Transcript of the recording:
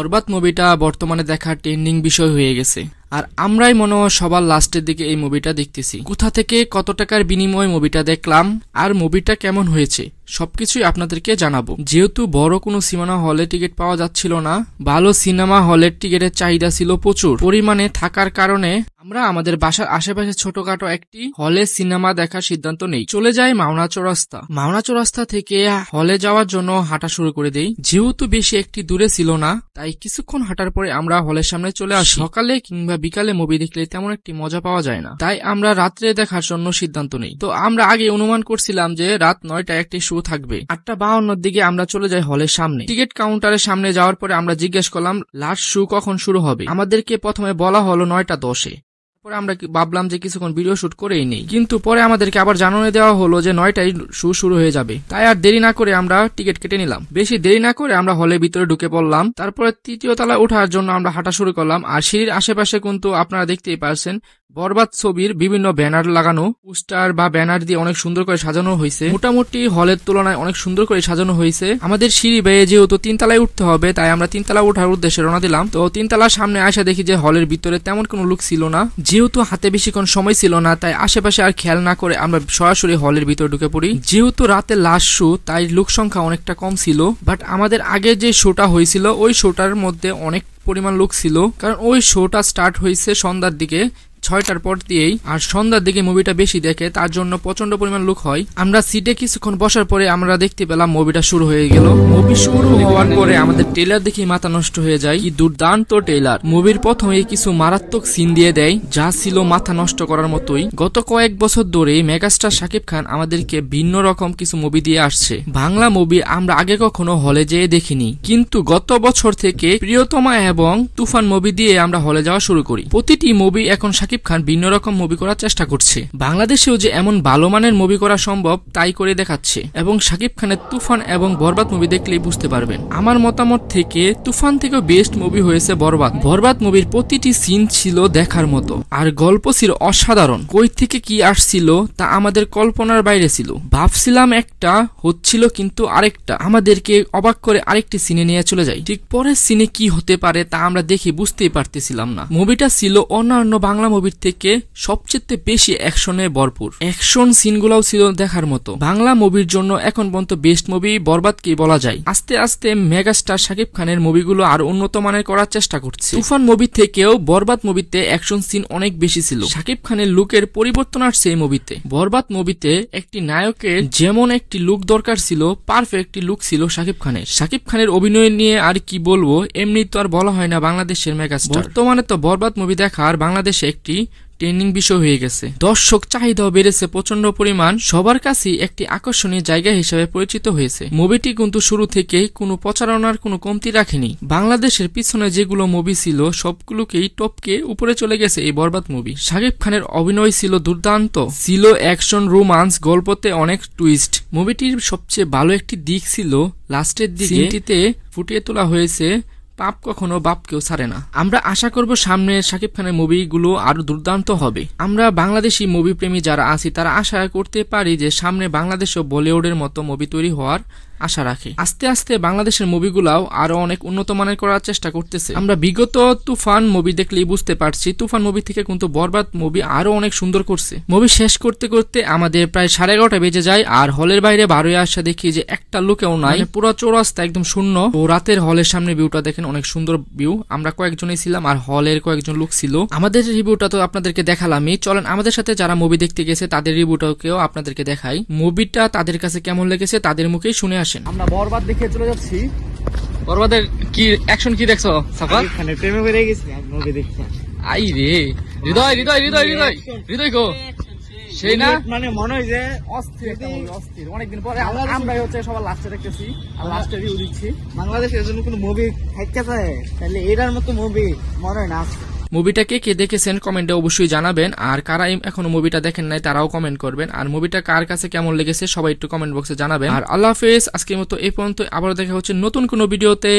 বরবাদ মুভিটা বর্তমানে দেখা ট্রেন্ডিং বিষয় হয়ে গেছে, আর আমরাই মনে হয় সবার লাস্টের দিকে এই মুভিটা দেখতেছি। কোথা থেকে কত টাকার বিনিময়ে মুভিটা দেখলাম আর মুভিটা কেমন হয়েছে সবকিছুই আপনাদেরকে জানাবো। যেহেতু বড় কোনো সিনেমা হলে টিকিট পাওয়া যাচ্ছিল না, ভালো সিনেমা হলের টিকিটের চাহিদা ছিল প্রচুর পরিমাণে থাকার কারণে আমরা আমাদের বাসার আশেপাশে ছোটখাটো একটি হলে সিনেমা দেখার সিদ্ধান্ত নেই। চলে যাই মাওনা চৌরাস্তা। মাওনা চৌরাস্তা থেকে হলে যাওয়ার জন্য হাঁটা শুরু করে দেই। যেহেতু বেশি একটি দূরে ছিল না, তাই কিছুক্ষণ হাঁটার পরে আমরা হলের সামনে চলে আসি। সকালে কিংবা বিকালে মুভি দেখলে তেমন একটি মজা পাওয়া যায় না, তাই আমরা রাত্রে দেখার জন্য সিদ্ধান্ত নেই। তো আমরা আগে অনুমান করছিলাম যে রাত 9টায় একটি শো থাকবে। 8:52-র দিকে আমরা চলে যাই হলের সামনে। টিকিট কাউন্টারের সামনে যাওয়ার পরে আমরা জিজ্ঞেস করলাম লাস্ট শো কখন শুরু হবে। আমাদেরকে প্রথমে বলা হলো 9:10-এ। পরে আমরা ভাবলাম যে কিছুক্ষণ ভিডিও শুট করেই নেই, কিন্তু পরে আমাদেরকে আবার জানানো দেওয়া হলো যে 9টায় শো শুরু হয়ে যাবে। তাই আর দেরি না করে আমরা টিকিট কেটে নিলাম। বেশি দেরি না করে আমরা হলের ভিতরে ঢুকে পড়লাম। তারপরে তৃতীয় তলায় ওঠার জন্য আমরা হাঁটা শুরু করলাম। আর সিঁড়ির আশেপাশে কিন্তু আপনারা দেখতেই পারছেন বরবাদ ছবির বিভিন্ন ব্যানার লাগানো, পোস্টার বা ব্যানার দিয়ে অনেক সুন্দর করে সাজানো হয়েছে। মোটামুটি হলের তুলনায় অনেক সুন্দর করে সাজানো হয়েছে। আমাদের সিঁড়ি বেয়ে যেহেতু 3 তলায় উঠতে হবে, তাই আমরা 3 তলা ওঠার উদ্দেশ্যে রওনা দিলাম। তো 3 তলার সামনে আসা দেখি যে হলের ভিতরে তেমন কোনো লোক ছিল না। যেহেতু হাতে বেশিক্ষণ সময় ছিল না, তাই আশেপাশে আর খেয়াল না করে আমরা সরাসরি হলের ভিতরে ঢুকে পড়ি। যেহেতু রাতে লাস্ট শো, তাই লোক সংখ্যা অনেকটা কম ছিল। বাট আমাদের আগে যে শোটা হয়েছিল ওই শোটার মধ্যে অনেক পরিমাণ লোক ছিল, কারণ ওই শোটা স্টার্ট হয়েছে সন্ধ্যার দিকে 6টার পর দিয়েই। আর সন্ধ্যার দিকে মুভিটা বেশি দেখে, তার জন্য প্রচন্ড পরিমাণ লোক হয়। আমরা সিটে কিছুক্ষণ বসার পরে আমরা দেখতে পেলাম মুভিটা শুরু হয়ে গেল। মুভি শুরু হওয়ার পরে আমাদের ট্রেলার দেখে মাথা নষ্ট হয়ে যায়। কি দুর্দান্ত ট্রেলার! মুভির প্রথমে কিছু মারাত্মক সিন দিয়ে দেয়, যা ছিল মাথা নষ্ট করার মতোই। গত কয়েক বছর ধরে মেগাস্টার শাকিব খান আমাদেরকে ভিন্ন রকম কিছু মুভি দিয়ে আসছে। বাংলা মুভি আমরা আগে কখনো হলে যেয়ে দেখিনি, কিন্তু গত বছর থেকে প্রিয়তমা এবং তুফান মুভি দিয়ে আমরা হলে যাওয়া শুরু করি। প্রতিটি মুভি এখন শাকিব খান ভিন্ন রকম মুভি করার চেষ্টা করছে। বাংলাদেশেও যে এমন ভালো মানের মুভি করা সম্ভব তাই করে দেখাচ্ছে, এবং শাকিব খানের তুফান এবং বরবাদ মুভি দেখলেই বুঝতে পারবেন। আমার মতামত থেকে তুফান থেকেও বেস্ট মুভি হয়েছে বরবাদ। বরবাদ মুভির প্রতিটি সিন ছিল দেখার মতো, আর গল্প ছিল অসাধারণ। কই থেকে কি আসছিল তা আমাদের কল্পনার বাইরে ছিল। ভাবছিলাম একটা, হচ্ছিল কিন্তু আরেকটা। আমাদেরকে অবাক করে আরেকটি সিনে নিয়ে চলে যায়। ঠিক পরের সিনে কি হতে পারে তা আমরা দেখে বুঝতেই পারতেছিলাম না। মুভিটা ছিল অন্যান্য বাংলা মুভির থেকে সবচেয়ে বেশি অ্যাকশনে ভরপুর। অ্যাকশন সিনগুলোও ছিল দেখার মতো। বাংলা মুভির জন্য এখন পর্যন্ত বেস্ট মুভি বরবাদকেই বলা যায়। আস্তে আস্তে মেগাস্টার শাকিব খানের মুভিগুলো আরো উন্নত মানের করার চেষ্টা করছে। তুফান মুভি থেকেও বরবাদ মুভিতে অ্যাকশন সিন অনেক বেশি ছিল। শাকিব খানের লুকের পরিবর্তন আসছে এই মুভিতে। বরবাদ মুভিতে একটি নায়কের যেমন একটি লুক দরকার ছিল, পারফেক্ট একটি লুক ছিল শাকিব খানের। শাকিব খানের অভিনয় নিয়ে আর কি বলবো, এমনি তো আর বলা হয় না বাংলাদেশের মেগাস্টার। বর্তমানে তো বরবাদ মুভি দেখার বাংলাদেশে একটি ট্রেন্ডিং বিষয় হয়ে গেছে। দর্শক চাহিদাও বেড়েছে প্রচন্ড পরিমাণ, সবার কাছে একটি আকর্ষণীয় জায়গা হিসেবে পরিচিত হয়েছে। মুভিটি কিন্তু শুরু থেকেই কোনো প্রচারণার কোনো কমতি রাখেনি। বাংলাদেশের পিছনে যেগুলো মুভি ছিল সবগুলোকেই টপকে উপরে চলে গেছে এই বরবাদ মুভি। শাকিব খানের অভিনয় ছিল দুর্দান্ত, ছিল অ্যাকশন, রোমান্স, গল্পতে অনেক টুইস্ট। মুভিটির সবচেয়ে ভালো একটি দিক ছিল লাস্টের দিকে ফুটিয়ে তোলা হয়েছে পাপ কখনো বাপকেও ছাড়ে না। আমরা আশা করব সামনে শাকিব খানের মুভিগুলো আরো দুর্দান্ত হবে। আমরা বাংলাদেশি মুভি প্রেমী যারা আছি তারা আশা করতে পারি যে সামনে বাংলাদেশও বলিউডের মতো মুভি তৈরি হওয়ার আশা রাখে। আস্তে আস্তে বাংলাদেশের মুভিগুলাও আরো অনেক উন্নত মানের করার চেষ্টা করতেছে। আমরা বিগত তুফান মুভি দেখলেই বুঝতে পারছি তুফান মুভি থেকে কিন্তু বরবাদ মুভি আরো অনেক সুন্দর করছে। মুভি শেষ করতে করতে আমাদের প্রায় 11:30 বেজে যায়, আর হলের বাইরে বারোয় আসা দেখি যে একটা লোকেও নাই, পুরো চৌরাস্তা একদম শূন্য। ও রাতের হলের সামনে ভিউটা দেখেন, অনেক সুন্দর ভিউ। আমরা কয়েকজনই ছিলাম আর হলের কয়েকজন লোক ছিল। আমাদের রিভিউটা তো আপনাদেরকে দেখালামই, চলেন আমাদের সাথে যারা মুভি দেখতে গেছে তাদের রিভিউটাকেও আপনাদেরকে দেখাই। মুভিটা তাদের কাছে কেমন লেগেছে তাদের মুখেই শুনে আসেন। আমরা বরবাদ দেখে চলে যাচ্ছি। বরবাদের কি অ্যাকশন কি দেখছো সাফার? এখানে প্রেমে পড়ে গেছি মুভি দেখছি। আই রে হৃদয় হৃদয় হৃদয় হৃদয় হৃদয় গো, সেই না মানে মনে হয় যে অস্থির একটা মুভি, অস্থির। অনেকদিন পরে আমরাই হচ্ছে সবার লাস্টে দেখতেছি আর লাস্টে রিভিউ দিচ্ছি। বাংলাদেশের জন্য কোনো মুভি থাকতে চায় তাহলে এটার মতো মুভি মনে হয় না। মুভিটাকে কে দেখেছেন কমেন্টে অবশ্যই জানাবেন, আর কারা এখনো মুভিটা দেখেন নাই তারাও কমেন্ট করবেন। আর মুভিটা কার কাছে কেমন লেগেছে সবাই একটু কমেন্ট বক্সে জানাবেন। আর আল্লাহ হাফেজ, আজকের মতো এই পর্যন্ত। আবারও দেখা হচ্ছে নতুন কোনো ভিডিওতে।